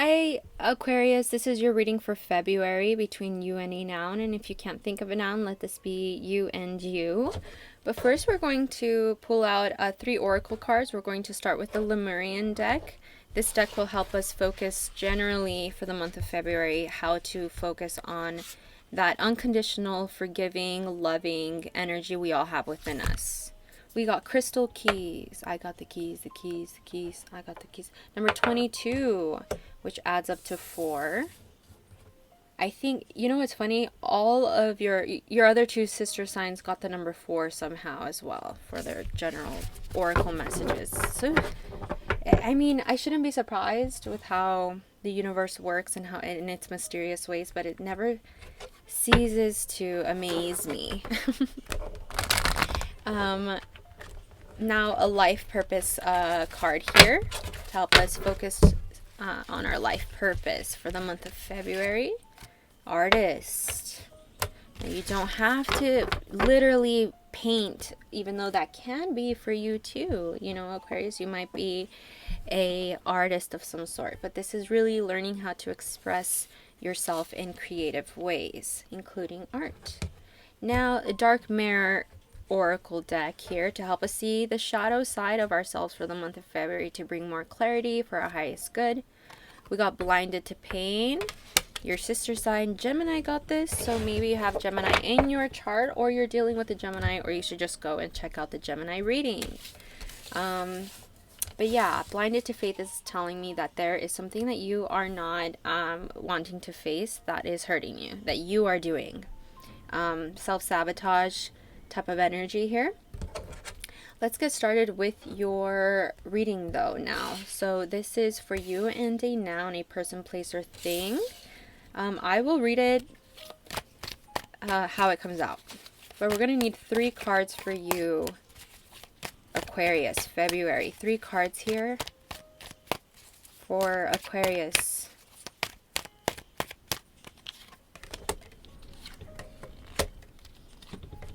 Hi, Aquarius. This is your reading for February between you and a noun. And if you can't think of a noun, let this be you and you. But first, we're going to pull out three oracle cards. We're going to start with the Lemurian deck. This deck will help us focus generally for the month of February how to focus on that unconditional, forgiving, loving energy we all have within us. We got crystal keys. I got the keys, the keys, the keys. I got the keys. Number 22, which adds up to 4. I think, you know what's funny? All of your other two sister signs got the number 4 somehow as well for their general oracle messages. So, I mean, I shouldn't be surprised with how the universe works and how in its mysterious ways, but it never ceases to amaze me. Now a life purpose card here to help us focus on our life purpose for the month of February. Artist. Now you don't have to literally paint, even though that can be for you too. You know, Aquarius, you might be a artist of some sort, but this is really learning how to express yourself in creative ways, including art. Now, a dark mirror oracle deck here to help us see the shadow side of ourselves for the month of February to bring more clarity for our highest good. We got blinded to pain. Your sister sign Gemini got this, so maybe you have Gemini in your chart, or you're dealing with a Gemini, or you should just go and check out the Gemini reading. But yeah, blinded to faith is telling me that there is something that you are not wanting to face that is hurting you, that you are doing. Self-sabotage type of energy here. Let's get started with your reading though now. So this is for you and a noun, a person, place, or thing. I will read it how it comes out. But we're going to need 3 cards for you, Aquarius, February. 3 cards here for Aquarius.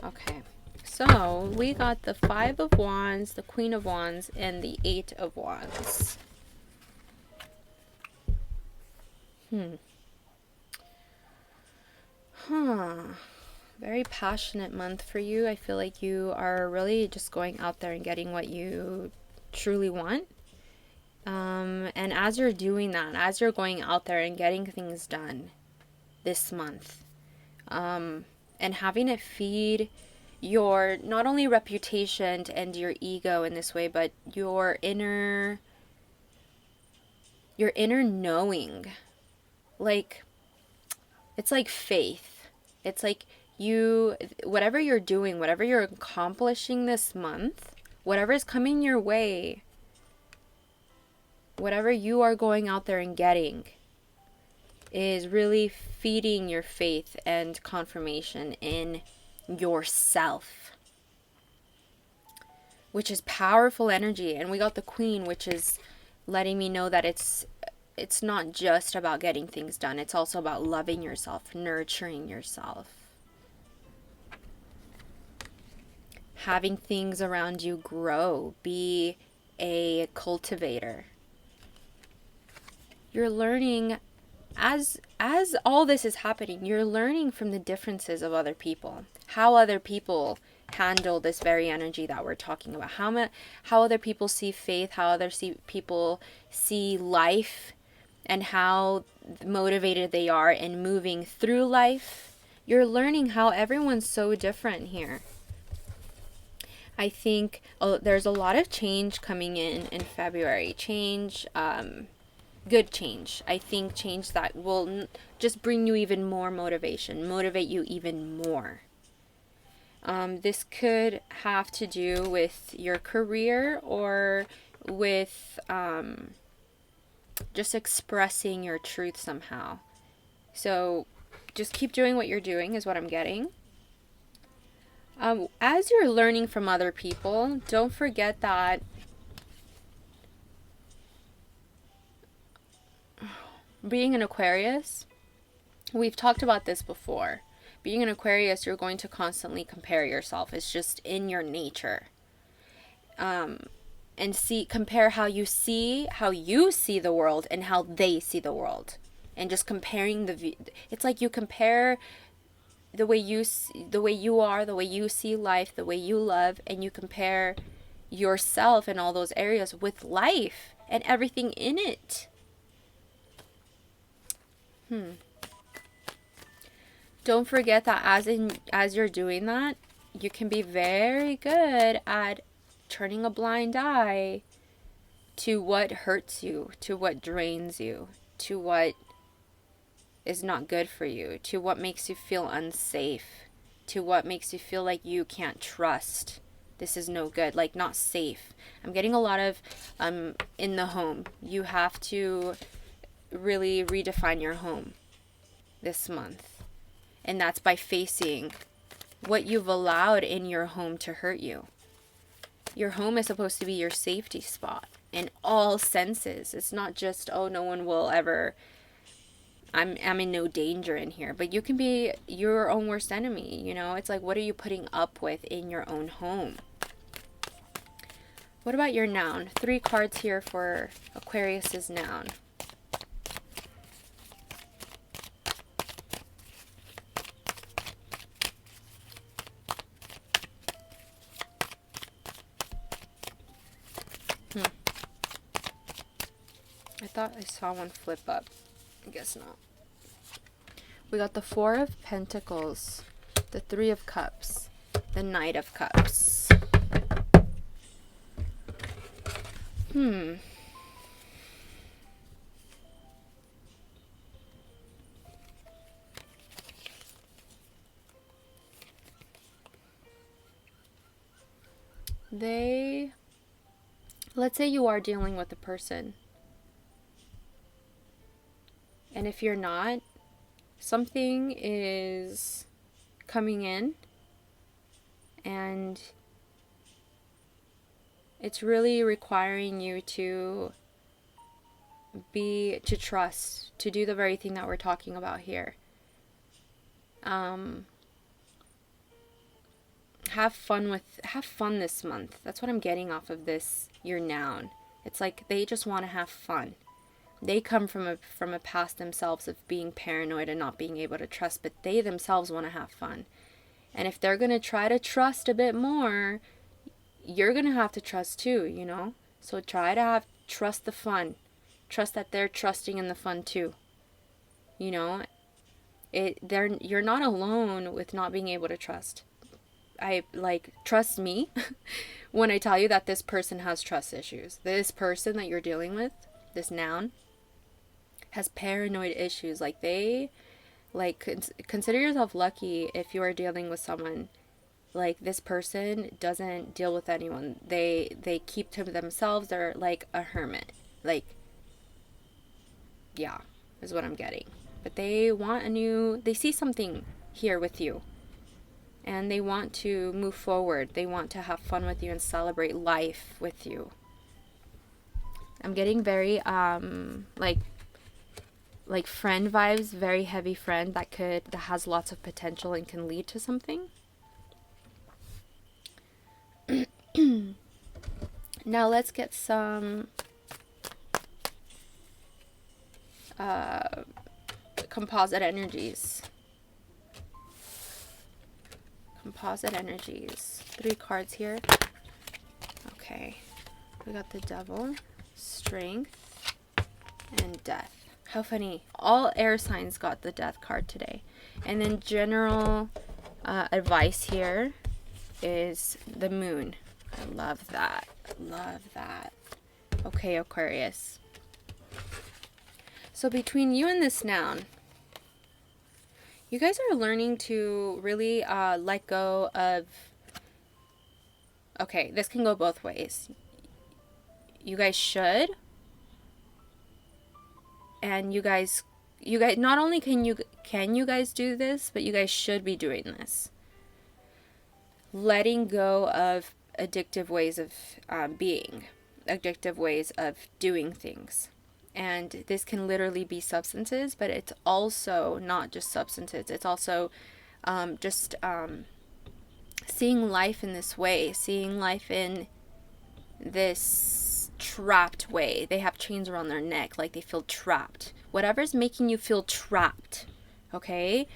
Okay, so we got the 5 of Wands, the Queen of Wands, and the 8 of Wands. Very passionate month for you. I feel like you are really just going out there and getting what you truly want. And as you're doing that, as you're going out there and getting things done this month, and having it feed your not only reputation and your ego in this way, but your inner knowing. Like, it's like faith. It's like you, whatever you're doing, whatever you're accomplishing this month, whatever is coming your way, whatever you are going out there and getting, is really feeding your faith and confirmation in yourself, which is powerful energy. And we got the Queen, which is letting me know that it's not just about getting things done. It's also about loving yourself, nurturing yourself, having things around you grow, be a cultivator. You're learning as all this is happening, you're learning from the differences of other people, how other people handle this very energy that we're talking about, how other people see faith, how other people see life, and how motivated they are in moving through life. You're learning how everyone's so different here. I think there's a lot of change coming in February. Change, good change. I think change that will just bring you even more motivation, motivate you even more. This could have to do with your career or with just expressing your truth somehow. So just keep doing what you're doing is what I'm getting. As you're learning from other people, don't forget that being an Aquarius, we've talked about this before. Being an Aquarius, you're going to constantly compare yourself. It's just in your nature. and compare how you see the world and how they see the world, and just comparing it's like you compare the way you are, the way you see life, the way you love, and you compare yourself in all those areas with life and everything in it. Don't forget that as you're doing that, you can be very good at turning a blind eye to what hurts you, to what drains you, to what is not good for you, to what makes you feel unsafe, to what makes you feel like you can't trust. This is no good, like not safe. I'm getting a lot of in the home. You have to really redefine your home this month. And that's by facing what you've allowed in your home to hurt you. Your home is supposed to be your safety spot in all senses. It's not just, oh, no one will ever, I'm in no danger in here. But you can be your own worst enemy, you know? It's like, what are you putting up with in your own home? What about your noun? 3 cards here for Aquarius's noun. I thought I saw one flip up. I guess not. We got the 4 of Pentacles, the 3 of Cups, the Knight of Cups. Let's say you are dealing with a person. And if you're not, something is coming in and it's really requiring you to trust, to do the very thing that we're talking about here. Have fun this month. That's what I'm getting off of this, your noun. It's like they just want to have fun. They come from a past themselves of being paranoid and not being able to trust, but they themselves want to have fun. And if they're going to try to trust a bit more, you're going to have to trust too, you know? So try to trust the fun. Trust that they're trusting in the fun too. You know? You're not alone with not being able to trust. Trust me when I tell you that this person has trust issues. This person that you're dealing with, this noun, has paranoid issues. Consider yourself lucky if you are dealing with someone like this person doesn't deal with anyone. They keep to themselves. They're like a hermit. Yeah, is what I'm getting. But they see something here with you. And they want to move forward. They want to have fun with you and celebrate life with you. I'm getting very like friend vibes, very heavy friend that has lots of potential and can lead to something. Now let's get some composite energies. Composite energies. 3 cards here. Okay. We got the Devil, Strength, and Death. How funny. All air signs got the Death card today. And then general advice here is the Moon. I love that. Love that. Okay, Aquarius. So between you and this noun, you guys are learning to really let go of... Okay, this can go both ways. You guys should. And you guys not only can you guys do this, but you guys should be doing this. Letting go of addictive ways of being, addictive ways of doing things. And this can literally be substances, but it's also not just substances. It's also seeing life in this way, seeing life in this trapped way. They have chains around their neck, like they feel trapped. Whatever's making you feel trapped, okay?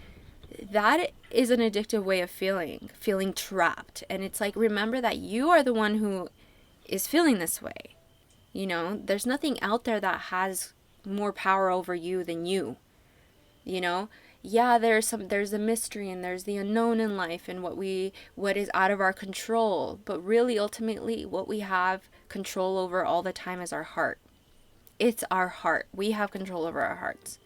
That is an addictive way of feeling trapped. And it's like, remember that you are the one who is feeling this way. You know, there's nothing out there that has more power over you than you. You know, yeah, there's a mystery and there's the unknown in life and what is out of our control. But really, ultimately, what we have control over all the time is our heart. It's our heart. We have control over our hearts.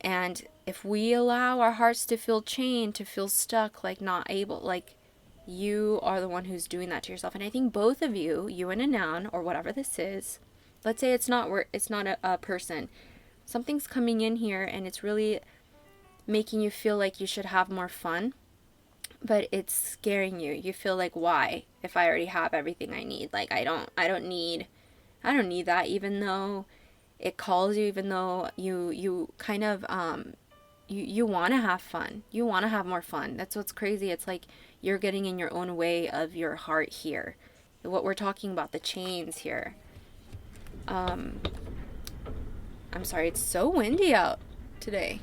And if we allow our hearts to feel chained, to feel stuck, like not able, like, you are the one who's doing that to yourself. And I think both of you in a noun or whatever this is, let's say it's not a person. Something's coming in here and it's really making you feel like you should have more fun, but it's scaring you. You feel like, why? If I already have everything I need, like I don't need that, even though it calls you, even though you kind of you want to have fun. You want to have more fun. That's what's crazy. It's like you're getting in your own way of your heart here. What we're talking about, the chains here. I'm sorry, it's so windy out today.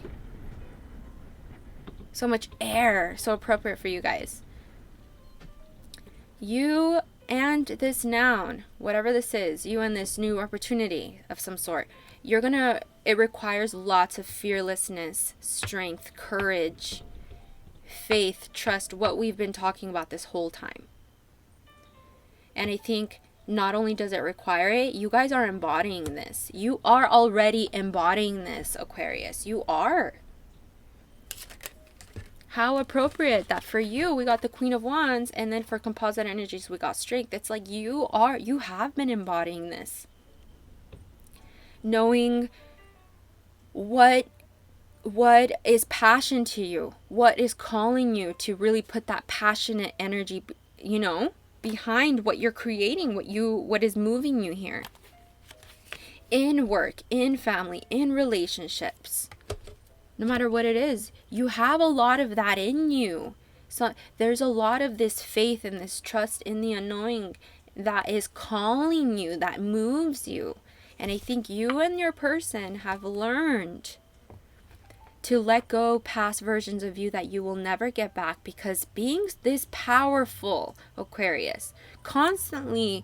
So much air, so appropriate for you guys. You and this noun, whatever this is, you and this new opportunity of some sort, it requires lots of fearlessness, strength, courage, faith, trust, what we've been talking about this whole time. And I think not only does it require it, you guys are embodying this. You are already embodying this, Aquarius. You are. How appropriate that for you, we got the Queen of Wands, and then for composite energies, we got strength. It's like you have been embodying this. Knowing what is passion to you, what is calling you to really put that passionate energy, behind what you're creating, what is moving you here. In work, in family, in relationships. No matter what it is, you have a lot of that in you. So there's a lot of this faith and this trust in the unknowing that is calling you, that moves you. And I think you and your person have learned to let go past versions of you that you will never get back, because being this powerful, Aquarius, constantly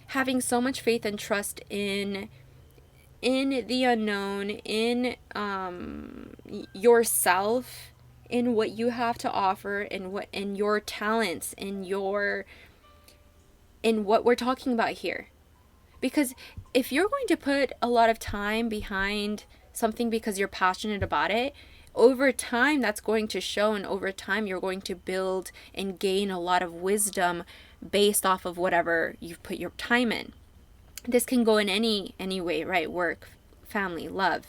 having so much faith and trust in the unknown, in yourself, in what you have to offer, in your talents, in what we're talking about here. Because if you're going to put a lot of time behind something because you're passionate about it, over time that's going to show, and over time you're going to build and gain a lot of wisdom based off of whatever you've put your time in. This can go in any way, right? Work, family, love.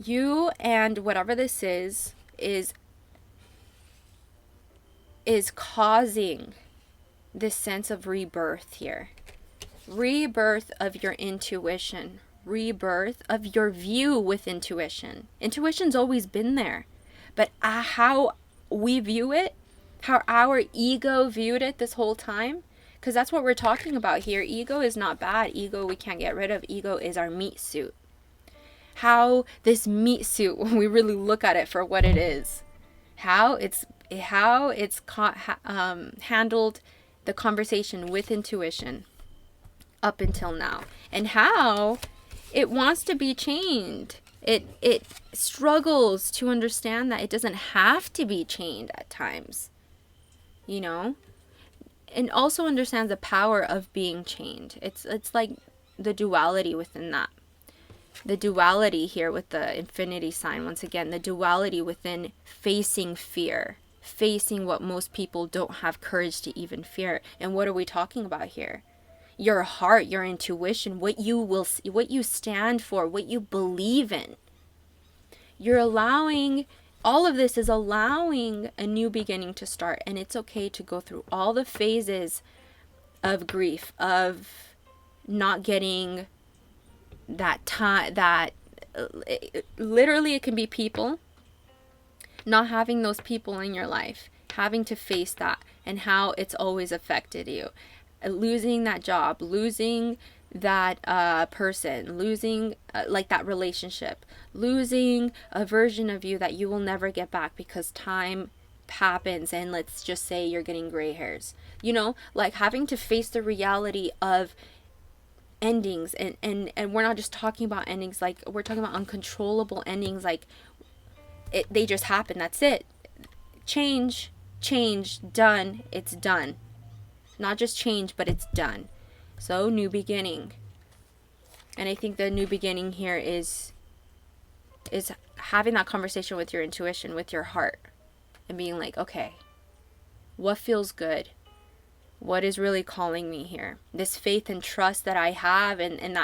You and whatever this is causing this sense of rebirth here. Rebirth of your intuition. Rebirth of your view with intuition. Intuition's always been there. But how we view it, how our ego viewed it this whole time, because that's what we're talking about here. Ego is not bad. Ego we can't get rid of. Ego is our meat suit. How this meat suit, when we really look at it for what it is, how it's handled the conversation with intuition up until now, and how it wants to be chained. It struggles to understand that it doesn't have to be chained at times, and also understands the power of being chained. It's like the duality within that. The duality here with the infinity sign, once again, the duality within facing fear, facing what most people don't have courage to even fear. And what are we talking about here? Your heart, your intuition, what you stand for, what you believe in. You're allowing, all of this is allowing a new beginning to start. And it's okay to go through all the phases of grief, of not getting that time, literally it can be people, not having those people in your life, having to face that, and how it's always affected you. losing that job, losing that person, losing like that relationship, losing a version of you that you will never get back because time happens, and let's just say you're getting gray hairs, you know, like having to face the reality of endings. And we're not just talking about endings, like we're talking about uncontrollable endings, like they just happen, that's it. Change, done, it's done. Not just change, but it's done. So new beginning. And I think the new beginning here is having that conversation with your intuition, with your heart, and being like, okay, what feels good? What is really calling me here? This faith and trust that I have, and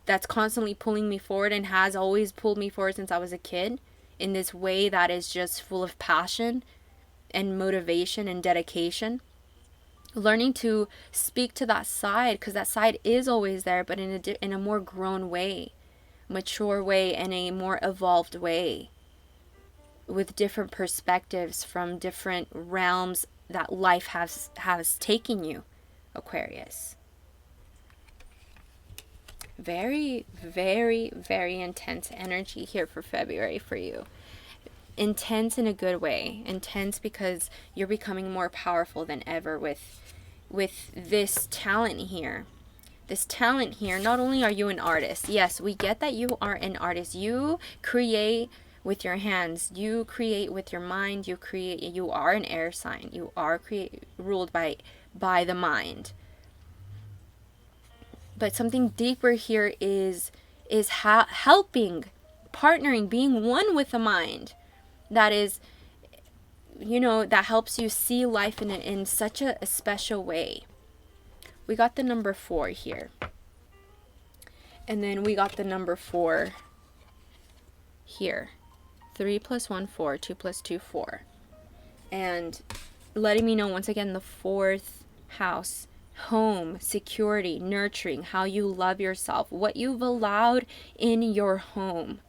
that's constantly pulling me forward, and has always pulled me forward since I was a kid, in this way that is just full of passion and motivation and dedication. Learning to speak to that side, because that side is always there, but in a more grown way, mature way, and a more evolved way, with different perspectives from different realms that life has taken you, Aquarius. Very, very, very intense energy here for February for you. Intense in a good way. Intense because you're becoming more powerful than ever with this talent here. This talent here, not only are you an artist. Yes, we get that you are an artist. You create with your hands. You create with your mind. You are an air sign. You are ruled by the mind. But something deeper here is helping, partnering, being one with the mind. That is, you know, that helps you see life in such a special way. We got the number 4 here. And then we got the number 4 here. 3 + 1, 4. 2 + 2, 4. And letting me know, once again, the 4th house. Home, security, nurturing, how you love yourself, what you've allowed in your home.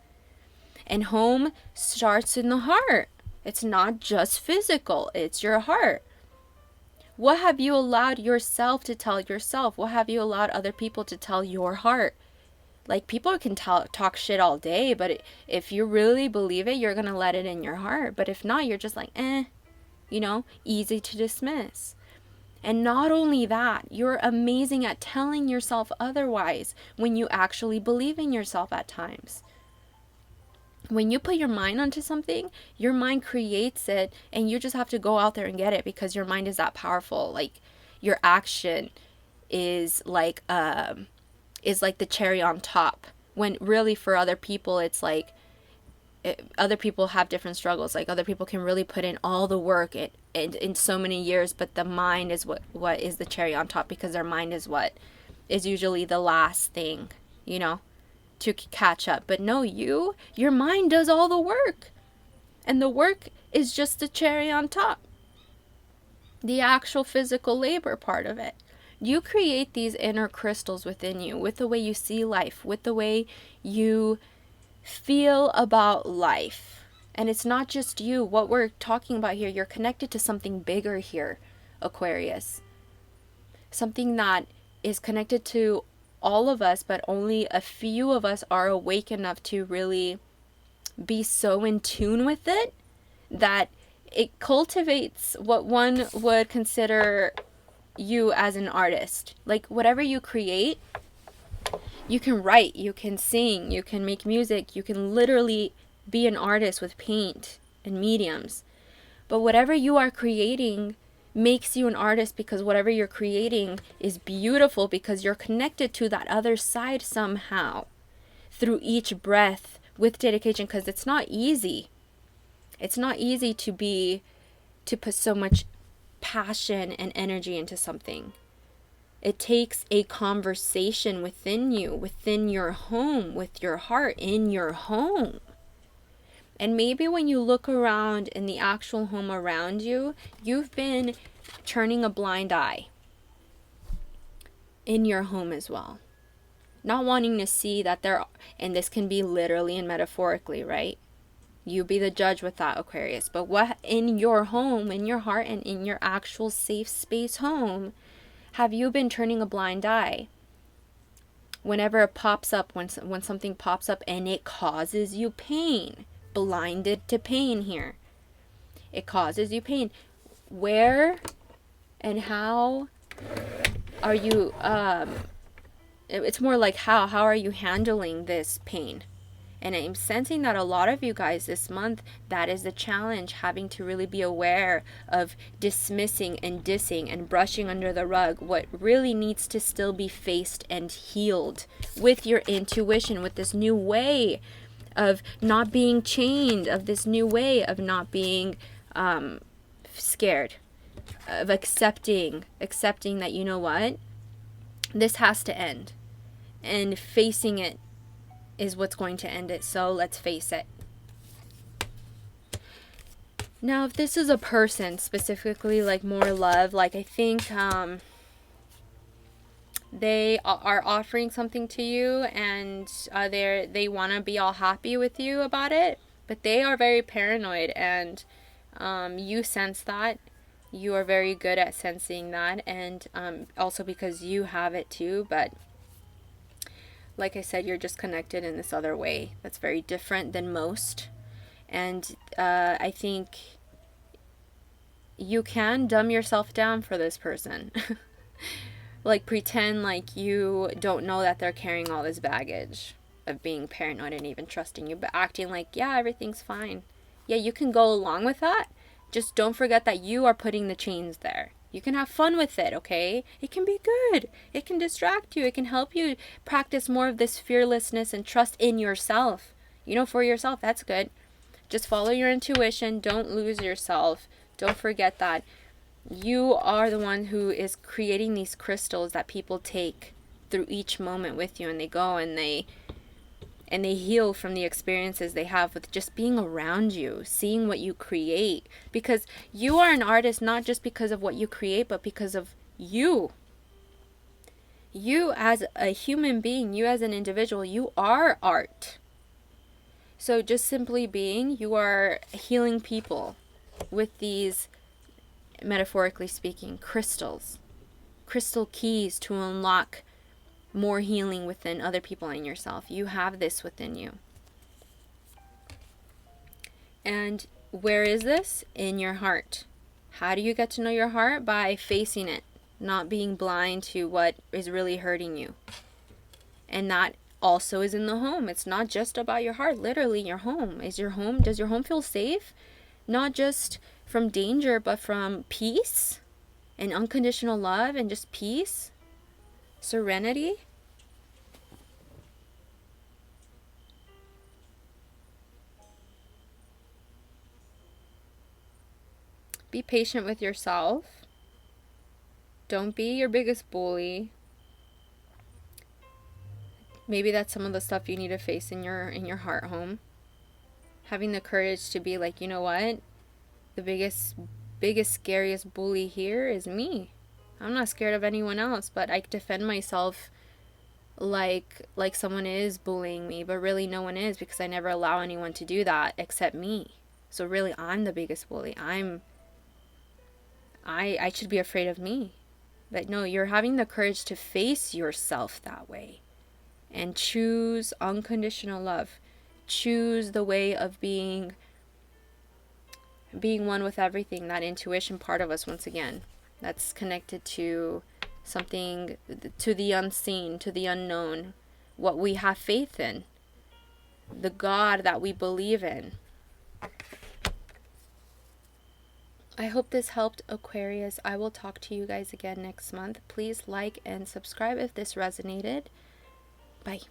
And home starts in the heart. It's not just physical, it's your heart. What have you allowed yourself to tell yourself? What have you allowed other people to tell your heart? Like, people can talk shit all day, but if you really believe it, you're going to let it in your heart. But if not, you're just like, you know, easy to dismiss. And not only that, you're amazing at telling yourself otherwise when you actually believe in yourself at times. When you put your mind onto something, your mind creates it, and you just have to go out there and get it, because your mind is that powerful. Like, your action is like the cherry on top, when really for other people it's like other people have different struggles. Like, other people can really put in all the work in so many years, but the mind is what is the cherry on top, because their mind is what is usually the last thing, you know, to catch up. But no, your mind does all the work, and the work is just the cherry on top, the actual physical labor part of it. You create these inner crystals within you, with the way you see life, with the way you feel about life. And it's not just you. What we're talking about here, you're connected to something bigger here, Aquarius. Something that is connected to all of us, but only a few of us are awake enough to really be so in tune with it that it cultivates what one would consider you as an artist. Like, whatever you create, you can write, you can sing, you can make music, you can literally be an artist with paint and mediums. But whatever you are creating makes you an artist, because whatever you're creating is beautiful, because you're connected to that other side somehow through each breath with dedication, because it's not easy. It's not easy to put so much passion and energy into something. It takes a conversation within you, within your home, with your heart, in your home. And maybe when you look around in the actual home around you, you've been turning a blind eye in your home as well. Not wanting to see that there, and this can be literally and metaphorically, right? You be the judge with that, Aquarius. But what in your home, in your heart, and in your actual safe space home, Have you been turning a blind eye? Whenever it pops up, when something pops up and it causes you pain, blinded to pain here. It causes you pain. Where and how are you, it's more like how are you handling this pain? And I'm sensing that a lot of you guys this month, that is the challenge, having to really be aware of dismissing and dissing and brushing under the rug what really needs to still be faced and healed with your intuition, with this new way of not being chained, of this new way of not being scared, of accepting that, you know what, this has to end, and facing it is what's going to end it. So let's face it. Now, if this is a person specifically, like more love, like I think they are offering something to you, and they want to be all happy with you about it, but they are very paranoid, and you sense that. You are very good at sensing that, and also because you have it too, but like I said, you're just connected in this other way that's very different than most. And I think you can dumb yourself down for this person. Like pretend like you don't know that they're carrying all this baggage of being paranoid and even trusting you, but acting like, yeah, everything's fine. Yeah, you can go along with that. Just don't forget that you are putting the chains there. You can have fun with it, okay? It can be good. It can distract you. It can help you practice more of this fearlessness and trust in yourself. You know, for yourself, that's good. Just follow your intuition. Don't lose yourself. Don't forget that you are the one who is creating these crystals that people take through each moment with you, and they go and they heal from the experiences they have with just being around you, seeing what you create. Because you are an artist not just because of what you create, but because of you. You as a human being, you as an individual, you are art. So just simply being, you are healing people with these, metaphorically speaking, crystals. Crystal keys to unlock more healing within other people and yourself. You have this within you. And where is this? In your heart. How do you get to know your heart? By facing it, not being blind to what is really hurting you. And that also is in the home. It's not just about your heart. Literally, your home. Does your home feel safe? Not just from danger, but from peace and unconditional love and just peace, serenity. Be patient with yourself. Don't be your biggest bully. Maybe that's some of the stuff you need to face in your heart home. Having the courage to be like, you know what? The biggest, scariest bully here is me. I'm not scared of anyone else, but I defend myself like someone is bullying me, but really no one is, because I never allow anyone to do that except me. So really, I'm the biggest bully. I should be afraid of me. But no, you're having the courage to face yourself that way and choose unconditional love. Choose the way of being one with everything, that intuition part of us, once again, that's connected to something, to the unseen, to the unknown, what we have faith in, the God that we believe in. I hope this helped, Aquarius. I will talk to you guys again next month. Please like and subscribe if this resonated. Bye.